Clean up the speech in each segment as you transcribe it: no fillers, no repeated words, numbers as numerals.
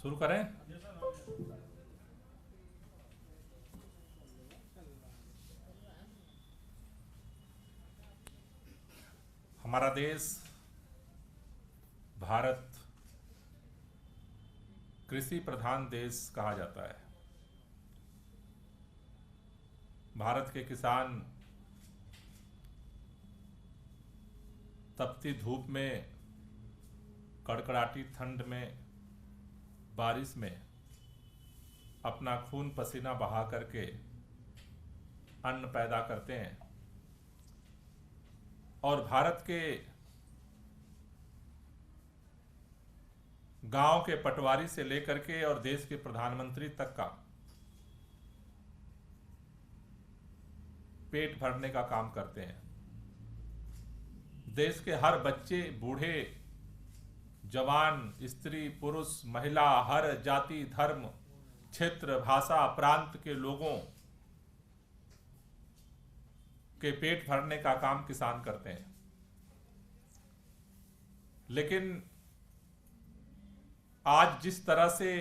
शुरू करें। हमारा देश भारत कृषि प्रधान देश कहा जाता है। भारत के किसान तपती धूप में, कड़कड़ाती ठंड में, बारिश में अपना खून पसीना बहा करके अन्न पैदा करते हैं और भारत के गांव के पटवारी से लेकर के और देश के प्रधानमंत्री तक का पेट भरने का काम करते हैं। देश के हर बच्चे, बूढ़े, जवान, स्त्री, पुरुष, महिला, हर जाति, धर्म, क्षेत्र, भाषा, प्रांत के लोगों के पेट भरने का काम किसान करते हैं। लेकिन आज जिस तरह से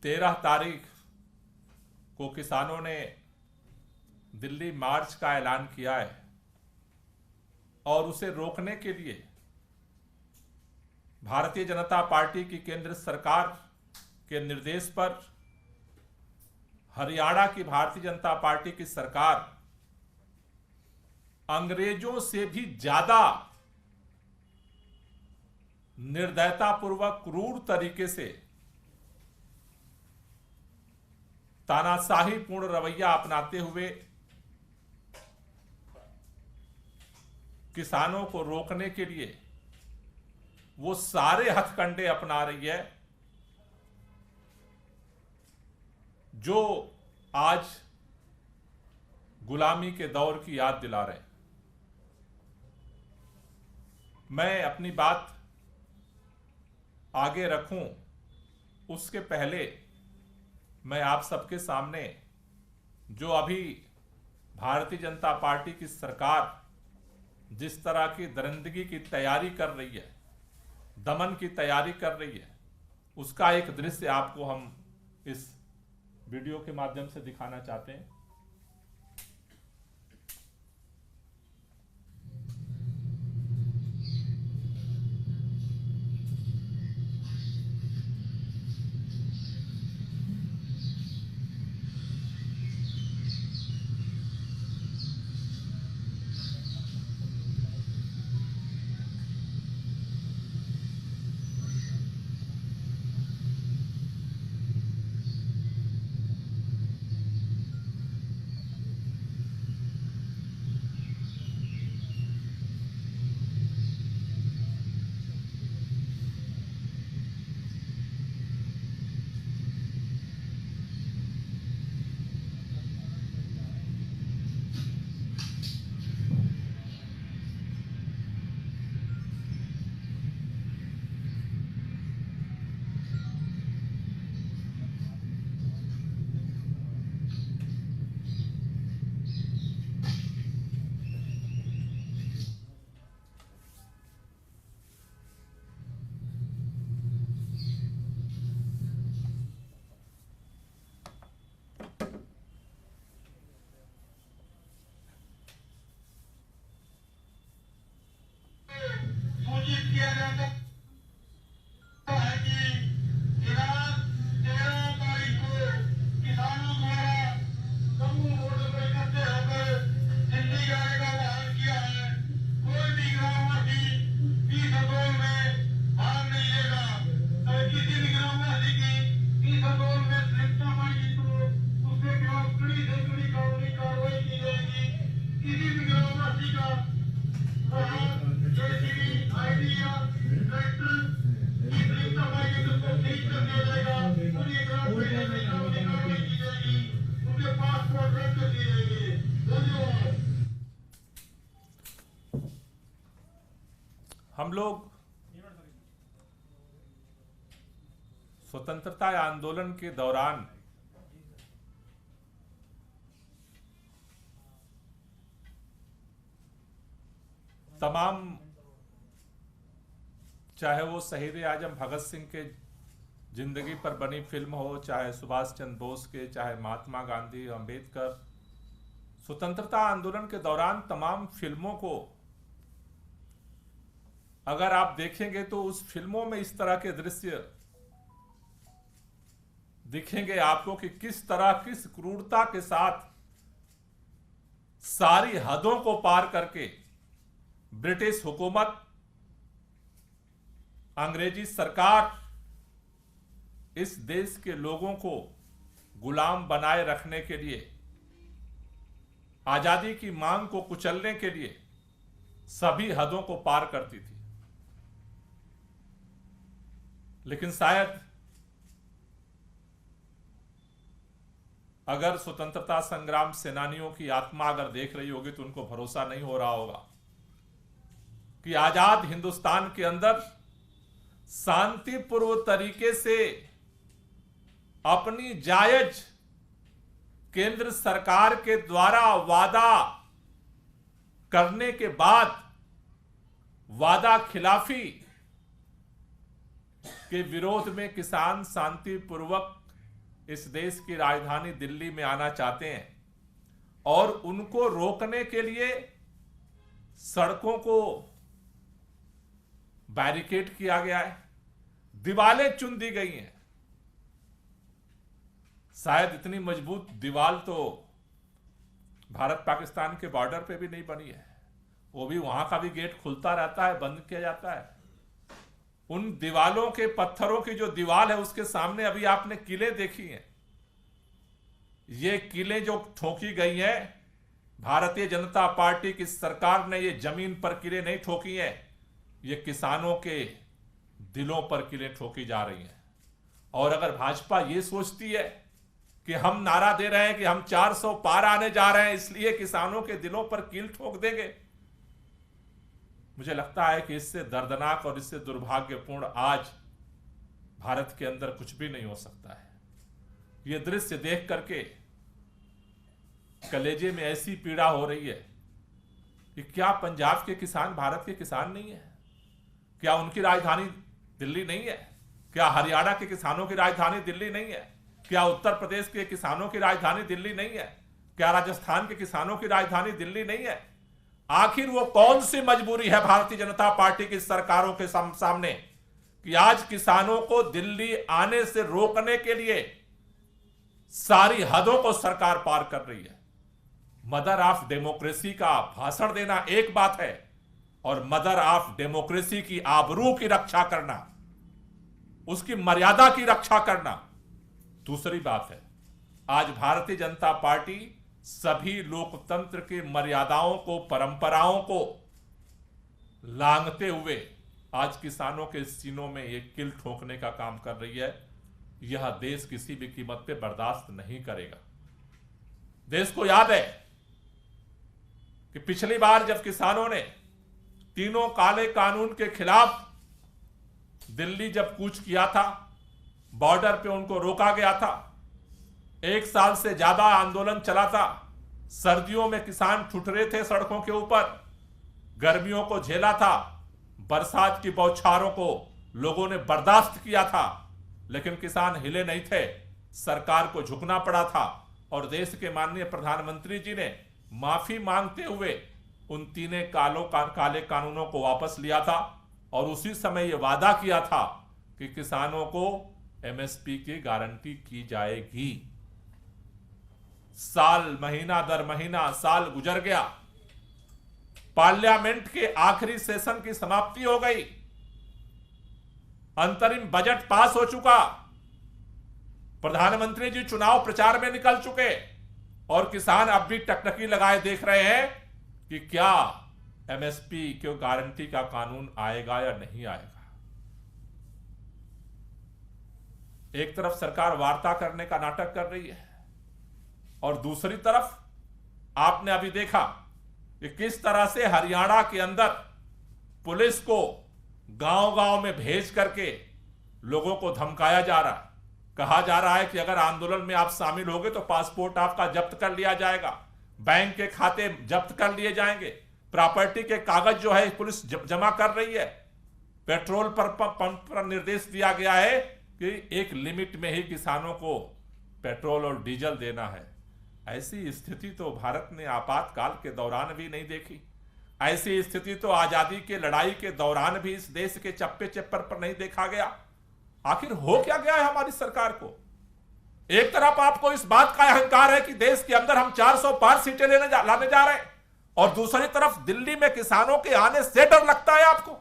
तेरह तारीख को किसानों ने दिल्ली मार्च का ऐलान किया है और उसे रोकने के लिए भारतीय जनता पार्टी की केंद्र सरकार के निर्देश पर हरियाणा की भारतीय जनता पार्टी की सरकार अंग्रेजों से भी ज्यादा निर्दयतापूर्वक, क्रूर तरीके से तानाशाहीपूर्ण रवैया अपनाते हुए किसानों को रोकने के लिए वो सारे हथकंडे अपना रही है जो आज गुलामी के दौर की याद दिला रहे हैं। मैं अपनी बात आगे रखूं उसके पहले मैं आप सबके सामने जो अभी भारतीय जनता पार्टी की सरकार जिस तरह की दरिंदगी की तैयारी कर रही है, दमन की तैयारी कर रही है, उसका एक दृश्य आपको हम इस वीडियो के माध्यम से दिखाना चाहते हैं। हम लोग स्वतंत्रता आंदोलन के दौरान तमाम चाहे वो शहीद आजम भगत सिंह के जिंदगी पर बनी फिल्म हो, चाहे सुभाष चंद्र बोस के, चाहे महात्मा गांधी, अंबेडकर, स्वतंत्रता आंदोलन के दौरान तमाम फिल्मों को अगर आप देखेंगे तो उस फिल्मों में इस तरह के दृश्य दिखेंगे आपको कि किस तरह, किस क्रूरता के साथ सारी हदों को पार करके ब्रिटिश हुकूमत, अंग्रेजी सरकार इस देश के लोगों को गुलाम बनाए रखने के लिए, आजादी की मांग को कुचलने के लिए सभी हदों को पार करती थी। लेकिन शायद अगर स्वतंत्रता संग्राम सेनानियों की आत्मा अगर देख रही होगी तो उनको भरोसा नहीं हो रहा होगा कि आजाद हिंदुस्तान के अंदर शांतिपूर्व तरीके से अपनी जायज केंद्र सरकार के द्वारा वादा करने के बाद वादा खिलाफी के विरोध में किसान शांतिपूर्वक इस देश की राजधानी दिल्ली में आना चाहते हैं और उनको रोकने के लिए सड़कों को बैरिकेड किया गया है, दीवारें चुन दी गई हैं। शायद इतनी मजबूत दीवार तो भारत पाकिस्तान के बॉर्डर पे भी नहीं बनी है, वो भी वहां का भी गेट खुलता रहता है, बंद किया जाता है। उन दीवालों के पत्थरों की जो दीवार है उसके सामने अभी आपने किले देखी हैं। ये किले जो ठोकी गई हैं, भारतीय जनता पार्टी की सरकार ने ये जमीन पर किले नहीं ठोकी हैं, ये किसानों के दिलों पर किले ठोकी जा रही हैं। और अगर भाजपा ये सोचती है कि हम नारा दे रहे हैं कि हम 400 पार आने जा रहे हैं इसलिए किसानों के दिलों पर कील ठोक देंगे, मुझे लगता है कि इससे दर्दनाक और इससे दुर्भाग्यपूर्ण आज भारत के अंदर कुछ भी नहीं हो सकता है। यह दृश्य देख करके कलेजे में ऐसी पीड़ा हो रही है कि क्या पंजाब के किसान भारत के किसान नहीं है? क्या उनकी राजधानी दिल्ली नहीं है? क्या हरियाणा के किसानों की राजधानी दिल्ली नहीं है? क्या उत्तर प्रदेश के किसानों की राजधानी दिल्ली नहीं है? क्या राजस्थान के किसानों की राजधानी दिल्ली नहीं है? आखिर वो कौन सी मजबूरी है भारतीय जनता पार्टी की सरकारों के सामने कि आज किसानों को दिल्ली आने से रोकने के लिए सारी हदों को सरकार पार कर रही है। मदर ऑफ डेमोक्रेसी का भाषण देना एक बात है और मदर ऑफ डेमोक्रेसी की आबरू की रक्षा करना, उसकी मर्यादा की रक्षा करना दूसरी बात है। आज भारतीय जनता पार्टी सभी लोकतंत्र की मर्यादाओं को, परंपराओं को लांघते हुए आज किसानों के सीनों में एक किल ठोकने का काम कर रही है। यह देश किसी भी कीमत पे बर्दाश्त नहीं करेगा। देश को याद है कि पिछली बार जब किसानों ने तीनों काले कानून के खिलाफ दिल्ली जब कूच किया था, बॉर्डर पे उनको रोका गया था, 1 साल से ज्यादा आंदोलन चला था, सर्दियों में किसान ठुठरे थे सड़कों के ऊपर, गर्मियों को झेला था, बरसात की बौछारों को लोगों ने बर्दाश्त किया था, लेकिन किसान हिले नहीं थे। सरकार को झुकना पड़ा था और देश के माननीय प्रधानमंत्री जी ने माफी मांगते हुए उन तीनों काले कानूनों को वापस लिया था और उसी समय यह वादा किया था कि किसानों को एमएसपी की गारंटी की जाएगी। साल, महीना दर महीना साल गुजर गया, पार्लियामेंट के आखिरी सेशन की समाप्ति हो गई, अंतरिम बजट पास हो चुका, प्रधानमंत्री जी चुनाव प्रचार में निकल चुके और किसान अब भी टकटकी लगाए देख रहे हैं कि क्या एमएसपी क्यों गारंटी का कानून आएगा या नहीं आएगा। एक तरफ सरकार वार्ता करने का नाटक कर रही है और दूसरी तरफ आपने अभी देखा कि किस तरह से हरियाणा के अंदर पुलिस को गांव-गांव में भेज करके लोगों को धमकाया जा रहा है। कहा जा रहा है कि अगर आंदोलन में आप शामिल होगे तो पासपोर्ट आपका जब्त कर लिया जाएगा, बैंक के खाते जब्त कर लिए जाएंगे, प्रॉपर्टी के कागज जो है पुलिस जमा कर रही है, पेट्रोल पर पंप पर निर्देश दिया गया है कि एक लिमिट में ही किसानों को पेट्रोल और डीजल देना है। ऐसी स्थिति तो भारत ने आपातकाल के दौरान भी नहीं देखी। ऐसी स्थिति तो आजादी के लड़ाई के दौरान भी इस देश के चप्पे चप्पर पर नहीं देखा गया। आखिर हो क्या गया है हमारी सरकार को? एक तरफ आपको इस बात का अहंकार है कि देश के अंदर हम 400 पार सीटें लाने जा रहे हैं, और दूसरी तरफ दिल्ली में किसानों के आने से डर लगता है आपको।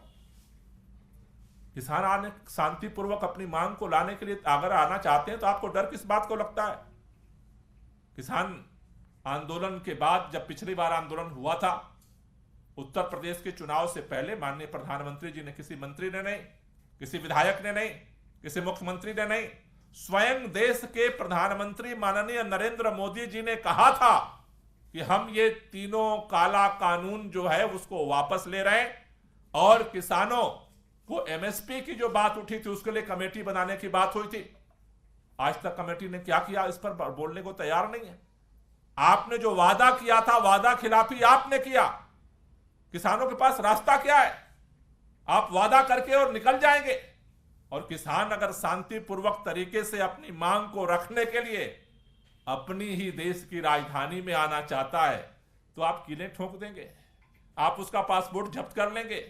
किसान आने शांतिपूर्वक अपनी मांग को लाने के लिए अगर आना चाहते हैं तो आपको डर किस बात को लगता है? किसान आंदोलन के बाद, जब पिछली बार आंदोलन हुआ था उत्तर प्रदेश के चुनाव से पहले, माननीय प्रधानमंत्री जी ने, किसी मंत्री ने नहीं, किसी विधायक ने नहीं, किसी मुख्यमंत्री ने नहीं, स्वयं देश के प्रधानमंत्री माननीय नरेंद्र मोदी जी ने कहा था कि हम ये तीनों काला कानून जो है उसको वापस ले रहे हैं, और किसानों को एमएसपी की जो बात उठी थी उसके लिए कमेटी बनाने की बात हुई थी। आज तक कमेटी ने क्या किया इस पर बोलने को तैयार नहीं है। आपने जो वादा किया था, वादा खिलाफी आपने किया। किसानों के पास रास्ता क्या है? आप वादा करके और निकल जाएंगे, और किसान अगर शांतिपूर्वक तरीके से अपनी मांग को रखने के लिए अपनी ही देश की राजधानी में आना चाहता है तो आप कीलें ठोक देंगे, आप उसका पासपोर्ट जब्त कर लेंगे,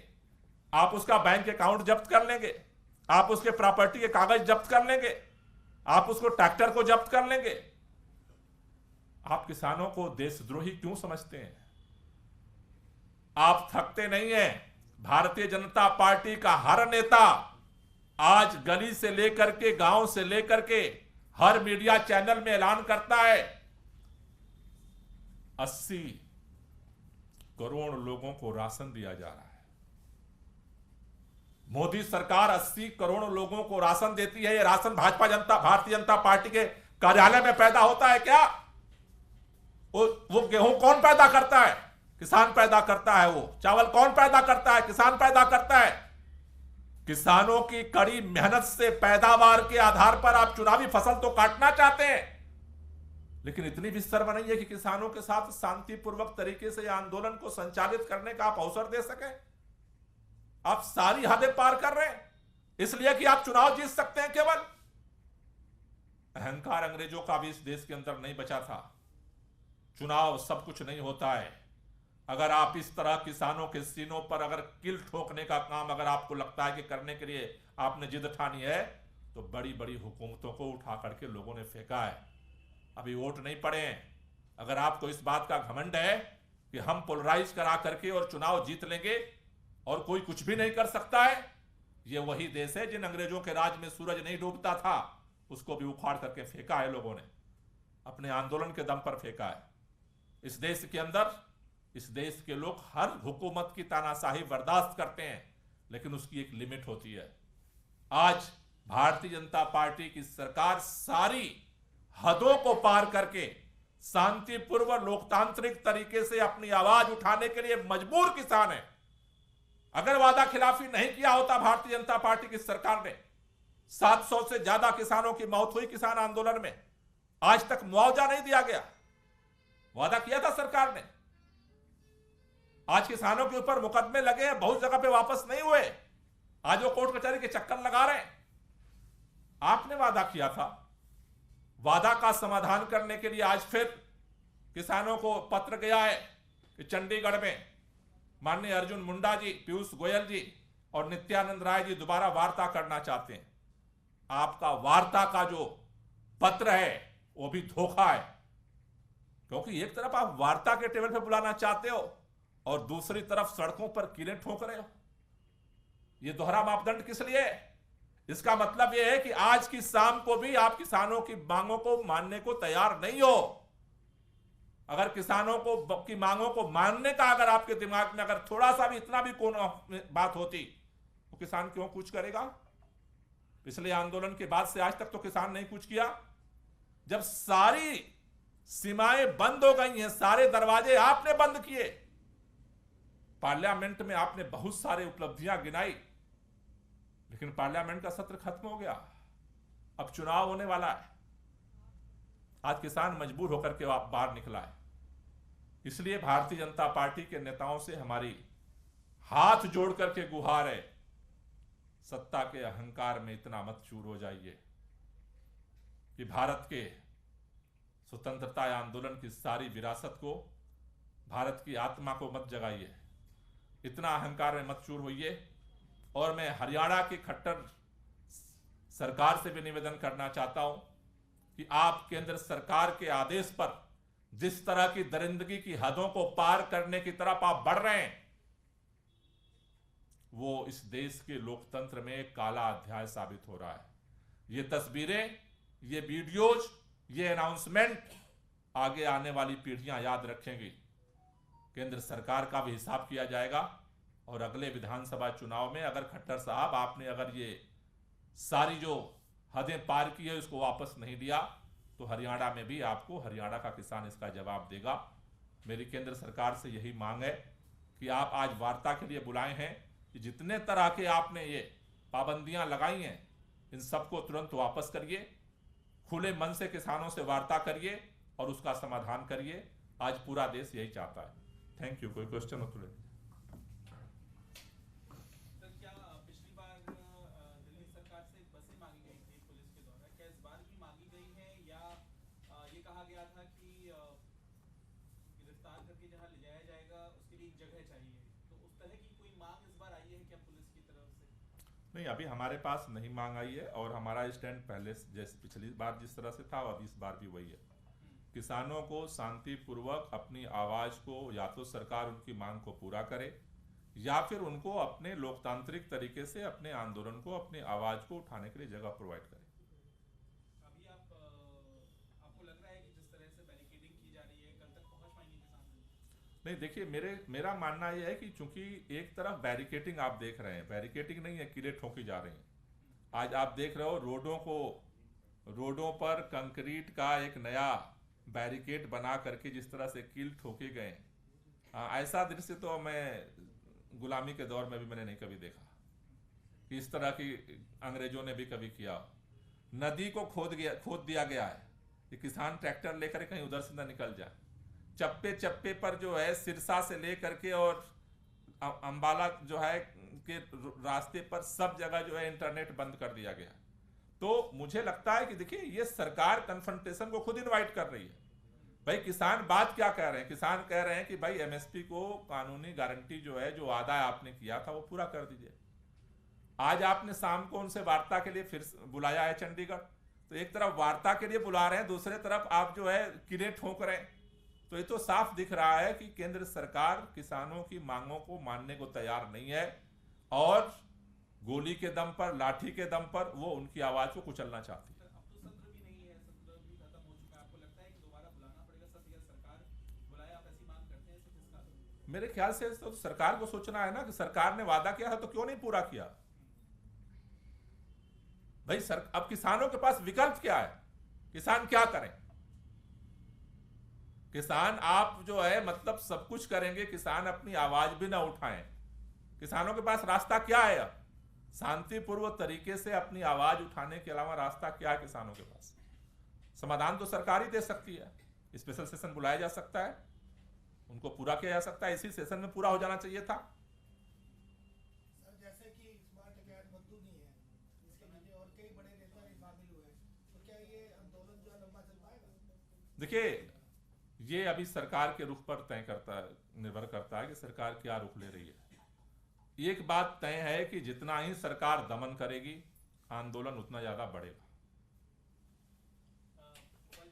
आप उसका बैंक अकाउंट जब्त कर लेंगे, आप उसके प्रॉपर्टी के कागज जब्त कर लेंगे, आप उसको ट्रैक्टर को जब्त कर लेंगे। आप किसानों को देशद्रोही क्यों समझते हैं? आप थकते नहीं हैं। भारतीय जनता पार्टी का हर नेता आज गली से लेकर के, गांव से लेकर के हर मीडिया चैनल में ऐलान करता है 80 करोड़ लोगों को राशन दिया जा रहा है। मोदी सरकार 80 करोड़ लोगों को राशन देती है। ये राशन भारतीय जनता पार्टी के कार्यालय में पैदा होता है क्या? वो गेहूं कौन पैदा करता है? किसान पैदा करता है। वो चावल कौन पैदा करता है? किसान पैदा करता है। किसानों की कड़ी मेहनत से पैदावार के आधार पर आप चुनावी फसल तो काटना चाहते हैं, लेकिन इतनी भी शर्म नहीं है कि किसानों के साथ शांतिपूर्वक तरीके से आंदोलन को संचालित करने का आप अवसर दे सकें। आप सारी हदें पार कर रहे हैं इसलिए कि आप चुनाव जीत सकते हैं। केवल अहंकार अंग्रेजों का भी इस देश के अंदर नहीं बचा था। चुनाव सब कुछ नहीं होता है। अगर आप इस तरह किसानों के सीनों पर अगर किल ठोकने का काम अगर आपको लगता है कि करने के लिए आपने जिद ठानी है, तो बड़ी बड़ी हुकूमतों को उठा करके लोगों ने फेंका है। अभी वोट नहीं पड़े हैं। अगर आपको इस बात का घमंड है कि हम पोलराइज करा करके और चुनाव जीत लेंगे और कोई कुछ भी नहीं कर सकता है, ये वही देश है जिन अंग्रेजों के राज में सूरज नहीं डूबता था, उसको भी उखाड़ करके फेंका है लोगों ने, अपने आंदोलन के दम पर फेंका है। इस देश के अंदर इस देश के लोग हर हुकूमत की तानाशाही बर्दाश्त करते हैं, लेकिन उसकी एक लिमिट होती है। आज भारतीय जनता पार्टी की सरकार सारी हदों को पार करके शांतिपूर्व लोकतांत्रिक तरीके से अपनी आवाज उठाने के लिए मजबूर किसान है। अगर वादा खिलाफी नहीं किया होता भारतीय जनता पार्टी की सरकार ने, 700 से ज्यादा किसानों की मौत हुई किसान आंदोलन में, आज तक मुआवजा नहीं दिया गया। वादा किया था सरकार ने। आज किसानों के ऊपर मुकदमे लगे हैं, बहुत जगह पे वापस नहीं हुए। आज वो कोर्ट कचहरी के चक्कर लगा रहे हैं। आपने वादा किया था, वादा का समाधान करने के लिए आज फिर किसानों को पत्र गया है कि चंडीगढ़ में माननीय अर्जुन मुंडा जी, पीयूष गोयल जी और नित्यानंद राय जी दोबारा वार्ता करना चाहते हैं। आपका वार्ता का जो पत्र है वो भी धोखा है, क्योंकि एक तरफ आप वार्ता के टेबल पे बुलाना चाहते हो और दूसरी तरफ सड़कों पर कीलें ठोक रहे हो। यह दोहरा मापदंड किस लिए? इसका मतलब यह है कि आज की शाम को भी आप किसानों की मांगों को मानने को तैयार नहीं हो। अगर किसानों को की मांगों को मानने का अगर आपके दिमाग में अगर थोड़ा सा भी इतना भी कोई बात होती तो किसान क्यों कुछ करेगा? पिछले आंदोलन के बाद से आज तक तो किसान नहीं कुछ किया। जब सारी सीमाएं बंद हो गई हैं, सारे दरवाजे आपने बंद किए, पार्लियामेंट में आपने बहुत सारे उपलब्धियां गिनाई, लेकिन पार्लियामेंट का सत्र खत्म हो गया। अब चुनाव होने वाला है। आज किसान मजबूर होकर के बाहर निकला है। इसलिए भारतीय जनता पार्टी के नेताओं से हमारी हाथ जोड़ करके गुहार है सत्ता के अहंकार में इतना मत चूर हो जाइए कि भारत के स्वतंत्रता आंदोलन की सारी विरासत को, भारत की आत्मा को मत जगाइए। इतना अहंकार में मत चूर होइए। और मैं हरियाणा की खट्टर सरकार से भी निवेदन करना चाहता हूं कि आप केंद्र सरकार के आदेश पर जिस तरह की दरिंदगी की हदों को पार करने की तरफ आप बढ़ रहे हैं, वो इस देश के लोकतंत्र में एक काला अध्याय साबित हो रहा है। ये तस्वीरें, ये वीडियोज, ये अनाउंसमेंट आगे आने वाली पीढ़ियां याद रखेंगी। केंद्र सरकार का भी हिसाब किया जाएगा और अगले विधानसभा चुनाव में अगर खट्टर साहब आपने अगर ये सारी जो हदें पार की है उसको वापस नहीं लिया तो हरियाणा में भी आपको, हरियाणा का किसान इसका जवाब देगा। मेरी केंद्र सरकार से यही मांग है कि आप आज वार्ता के लिए बुलाए हैं कि जितने तरह के आपने ये पाबंदियां लगाई हैं इन सबको तुरंत वापस करिए, खुले मन से किसानों से वार्ता करिए और उसका समाधान करिए। आज पूरा देश यही चाहता है। Thank you. कोई क्वेश्चन हो तो ले लीजिए। सर, क्या पिछली बार दिल्ली सरकार से बसें मांगी गई थी पुलिस के द्वारा, क्या इस बार भी मांगी गई है या ये कहा गया था कि गिरफ्तार करके जहां ले जाया जाएगा उसके लिए एक जगह चाहिए, तो उस तरह की कोई मांग इस बार आई है क्या पुलिस की तरफ से? नहीं, अभी हमारे पास नहीं मांग आई है और हमारा स्टैंड पहले जैसे पिछली बार जिस तरह से था अभी इस बार भी वही है। किसानों को शांतिपूर्वक अपनी आवाज को, या तो सरकार उनकी मांग को पूरा करे या फिर उनको अपने लोकतांत्रिक तरीके से अपने आंदोलन को, अपनी आवाज को उठाने के लिए जगह प्रोवाइड करे। अभी आपको लग रहा है कि जिस तरह से बैरिकेडिंग की जा रही है कल तक पहुंच पाएंगे किसान? नहीं, देखिए मेरा मानना यह है कि चूंकि एक तरफ बैरिकेडिंग आप देख रहे हैं, बैरिकेडिंग नहीं है, कीलें ठोकी जा रही हैं। आज आप देख रहे हो रोडों पर कंक्रीट का एक नया बैरिकेड बना करके जिस तरह से कील ठोके गए, ऐसा दृश्य तो मैं गुलामी के दौर में भी मैंने नहीं कभी देखा कि इस तरह की अंग्रेजों ने भी कभी किया। नदी को खोद दिया गया है कि किसान ट्रैक्टर लेकर कहीं उधर से ना निकल जाए। चप्पे चप्पे पर जो है सिरसा से लेकर के और अंबाला जो है के रास्ते पर सब जगह जो है इंटरनेट बंद कर दिया गया। तो मुझे लगता है कि देखिए ये सरकार कन्फ्रंटेशन को खुद इनवाइट कर रही है। भाई किसान बात क्या कह रहे हैं? किसान कह रहे हैं कि भाई एमएसपी को कानूनी गारंटी जो है, जो वादा आपने किया था वो पूरा कर दीजिए। आज आपने शाम को उनसे वार्ता के लिए फिर बुलाया है चंडीगढ़, तो एक तरफ वार्ता के लिए बुला रहे हैं, दूसरे तरफ आप जो है किले ठोक रहे हैं। तो ये तो साफ दिख रहा है कि केंद्र सरकार किसानों की मांगों को मानने को तैयार नहीं है और गोली के दम पर, लाठी के दम पर वो उनकी आवाज को कुचलना चाहती है। अब तो सत्र भी नहीं है, सत्र भी खत्म हो चुका है, आपको लगता है कि दोबारा बुलाना पड़ेगा सत्र या सरकार बुलाए? आप ऐसी मांग करते हैं किसका? मेरे ख्याल से तो सरकार को सोचना है ना कि सरकार ने वादा किया था तो क्यों नहीं पूरा किया। भाई अब किसानों के पास विकल्प क्या है? किसान क्या करें? किसान आप जो है मतलब सब कुछ करेंगे, किसान अपनी आवाज भी ना उठाएं। किसानों के पास रास्ता क्या है? अब शांतिपूर्वक तरीके से अपनी आवाज उठाने के अलावा रास्ता क्या है किसानों के पास? समाधान तो सरकार ही दे सकती है। स्पेशल सेशन बुलाया जा सकता है, उनको पूरा किया जा सकता है, इसी सेशन में पूरा हो जाना चाहिए था। सर, जैसे कि स्मार्ट कैट मजदूर नहीं है, इसके नीचे और कई बड़े नेता भी शामिल हुए, तो क्या ये आंदोलन जो है लंबा चल पाएगा? देखिए ये अभी सरकार के रुख पर निर्भर करता है कि सरकार क्या रुख ले रही है। एक बात तय है कि जितना ही सरकार दमन करेगी आंदोलन उतना ज्यादा बढ़ेगा।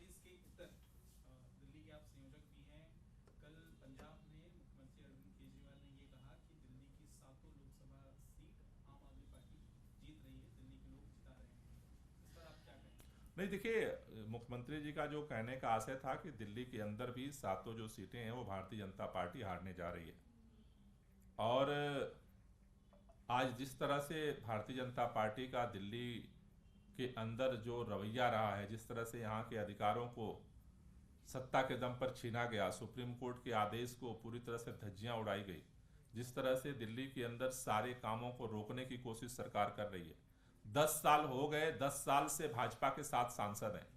इसके उत्तर दिल्ली के आप संयोजक भी हैं। कल पंजाब में मुख्यमंत्री अरविंद केजरीवाल ने ये कहा कि दिल्ली की 7 लोकसभा सीट आम आदमी पार्टी जीत रही है, दिल्ली के लोग जिता रहे हैं। इस पर आप क्या कहेंगे? नहीं, देखिए मुख्यमंत्री जी का जो कहने का आशय था कि दिल्ली के अंदर भी 7 जो सीटें हैं वो भारतीय जनता पार्टी हारने जा रही है। और आज जिस तरह से भारतीय जनता पार्टी का दिल्ली के अंदर जो रवैया रहा है, जिस तरह से यहाँ के अधिकारों को सत्ता के दम पर छीना गया, सुप्रीम कोर्ट के आदेश को पूरी तरह से धज्जियां उड़ाई गई, जिस तरह से दिल्ली के अंदर सारे कामों को रोकने की कोशिश सरकार कर रही है। 10 साल हो गए, 10 साल से भाजपा के 7 सांसद हैं।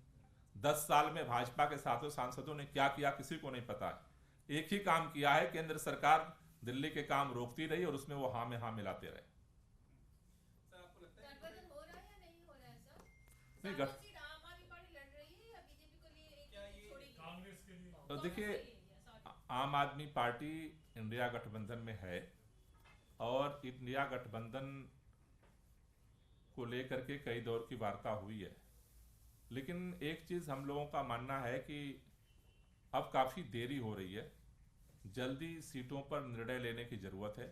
10 साल में भाजपा के 7 सांसदों ने क्या किया किसी को नहीं पता है। एक ही काम किया है, केंद्र सरकार दिल्ली के काम रोकती रही और उसमें वो हाँ में हाँ मिलाते रहे। सर, आपको नहीं, सातों सीट आम आदमी पार्टी लड़ रही है या बीजेपी को लिए क्या एक ये छोड़ेगी? कांग्रेस के लिए तो देखिए, कांग्रेस के लिए, sorry। आम आदमी पार्टी इंडिया गठबंधन में है और इंडिया गठबंधन को लेकर के कई दौर की वार्ता हुई है, लेकिन एक चीज़ हम लोगों का मानना है कि अब काफ़ी देरी हो रही है। जल्दी सीटों पर निर्णय लेने की ज़रूरत है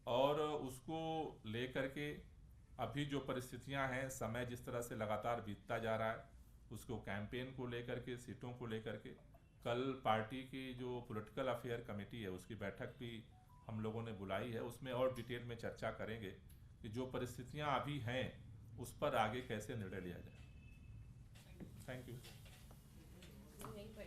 और उसको लेकर के अभी जो परिस्थितियां हैं, समय जिस तरह से लगातार बीतता जा रहा है, उसको कैंपेन को लेकर के, सीटों को लेकर के, कल पार्टी की जो पॉलिटिकल अफेयर कमेटी है उसकी बैठक भी हम लोगों ने बुलाई है। उसमें और डिटेल में चर्चा करेंगे कि जो परिस्थितियां अभी हैं उस पर आगे कैसे निर्णय लिया जाए। Thank you. यहीं पर